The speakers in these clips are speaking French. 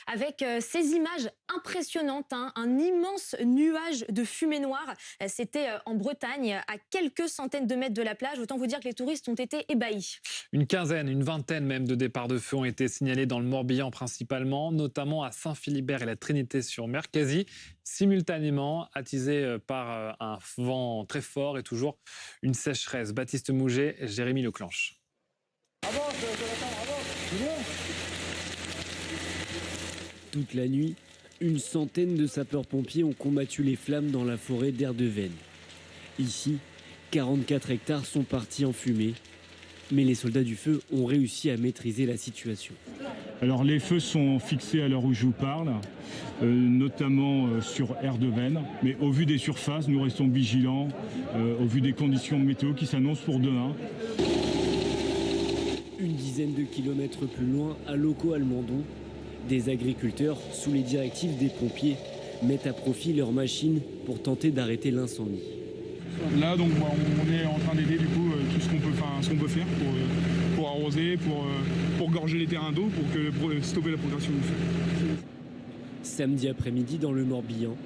avec ces images impressionnantes, hein, un immense nuage de fumée noire. C'était en Bretagne, à quelques centaines de mètres de la plage. Autant vous dire que les touristes ont été ébahis. Une quinzaine, une vingtaine même de départs de feu ont été signalés dans le Morbihan principalement, notamment à Saint-Philibert et la Trinité-sur-Mer, quasi simultanément, attisés par un vent très fort et toujours une sécheresse. Baptiste Mouget, Jérémy Leclanche. Toute la nuit, une centaine de sapeurs-pompiers ont combattu les flammes dans la forêt d'Erdevenne. Ici, 44 hectares sont partis en fumée, mais les soldats du feu ont réussi à maîtriser la situation. Alors les feux sont fixés à l'heure où je vous parle, notamment sur Erdevenne. Mais au vu des surfaces, nous restons vigilants, au vu des conditions météo qui s'annoncent pour demain. Une dizaine de kilomètres plus loin, à Locaux-Almendon, des agriculteurs, sous les directives des pompiers, mettent à profit leurs machines pour tenter d'arrêter l'incendie. Là, donc, on est en train d'aider du coup tout ce qu'on peut faire pour arroser, pour gorger les terrains d'eau, pour stopper la progression du feu. Samedi après-midi, dans le Morbihan,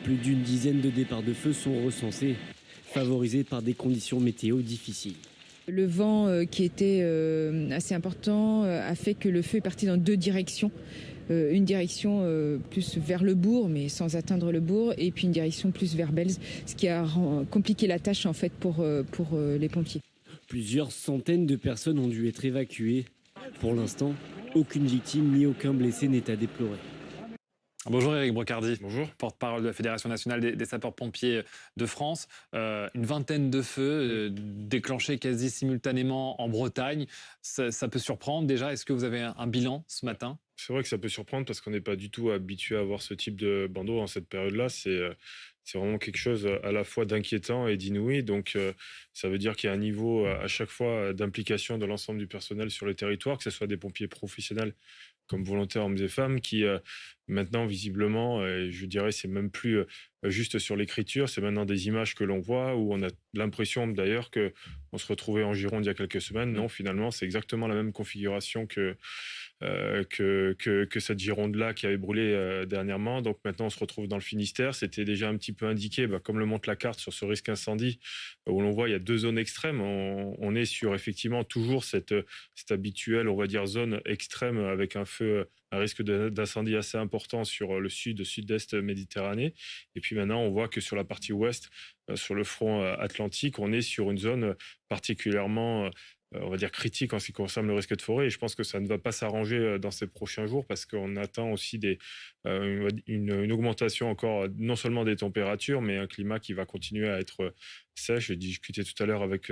plus d'une dizaine de départs de feu sont recensés, favorisés par des conditions météo difficiles. Le vent qui était assez important a fait que le feu est parti dans deux directions. Une direction plus vers le bourg, mais sans atteindre le bourg, et puis une direction plus vers Belz, ce qui a compliqué la tâche en fait pour les pompiers. Plusieurs centaines de personnes ont dû être évacuées. Pour l'instant, aucune victime ni aucun blessé n'est à déplorer. Bonjour Éric Brocardi. Bonjour. Porte-parole de la Fédération nationale des sapeurs-pompiers de France. Une vingtaine de feux déclenchés quasi simultanément en Bretagne. Ça peut surprendre déjà. Est-ce que vous avez un bilan ce matin ? C'est vrai que ça peut surprendre parce qu'on n'est pas du tout habitué à voir ce type de bandeau en cette période-là. C'est vraiment quelque chose à la fois d'inquiétant et d'inouï. Donc, ça veut dire qu'il y a un niveau à chaque fois d'implication de l'ensemble du personnel sur le territoire, que ce soit des pompiers professionnels comme volontaires hommes et femmes, qui maintenant, visiblement, je dirais, c'est même plus juste sur l'écriture, c'est maintenant des images que l'on voit, où on a l'impression d'ailleurs qu'on se retrouvait en Gironde il y a quelques semaines. Non, finalement, c'est exactement la même configuration que cette Gironde-là qui avait brûlé dernièrement. Donc maintenant, on se retrouve dans le Finistère. C'était déjà un petit peu indiqué, comme le montre la carte sur ce risque incendie, où l'on voit il y a deux zones extrêmes. On est sur effectivement toujours cette habituelle, on va dire, zone extrême avec un risque d'incendie assez important sur le sud-est Méditerranée. Et puis maintenant, on voit que sur la partie ouest, sur le front atlantique, on est sur une zone particulièrement on va dire critique en ce qui concerne le risque de forêt. Et je pense que ça ne va pas s'arranger dans ces prochains jours parce qu'on attend aussi une augmentation encore, non seulement des températures, mais un climat qui va continuer à être sèche. J'ai discuté tout à l'heure avec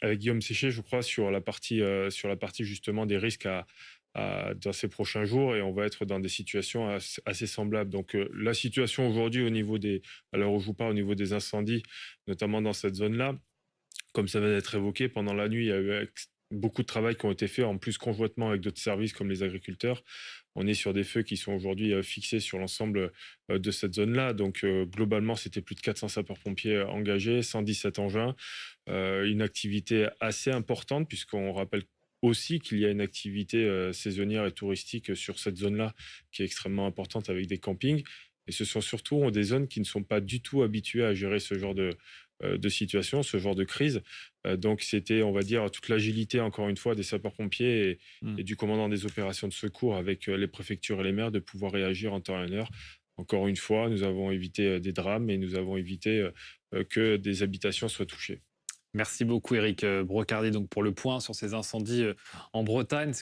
Guillaume Séché, je crois, sur la partie justement des risques dans ces prochains jours, et on va être dans des situations assez semblables. Donc la situation aujourd'hui à l'heure où je vous parle, au niveau des incendies, notamment dans cette zone-là, comme ça vient d'être évoqué, pendant la nuit, il y a eu beaucoup de travail qui ont été faits, en plus conjointement avec d'autres services comme les agriculteurs. On est sur des feux qui sont aujourd'hui fixés sur l'ensemble de cette zone-là. Donc globalement, c'était plus de 400 sapeurs-pompiers engagés, 117 engins, une activité assez importante, puisqu'on rappelle aussi qu'il y a une activité saisonnière et touristique sur cette zone-là qui est extrêmement importante avec des campings. Et ce sont surtout des zones qui ne sont pas du tout habituées à gérer ce genre de situation, ce genre de crise. Donc c'était, on va dire, toute l'agilité, encore une fois, des sapeurs-pompiers et du commandant des opérations de secours avec les préfectures et les maires de pouvoir réagir en temps et en heure. Encore une fois, nous avons évité des drames et nous avons évité que des habitations soient touchées. Merci beaucoup Éric Brocardi donc pour le point sur ces incendies en Bretagne.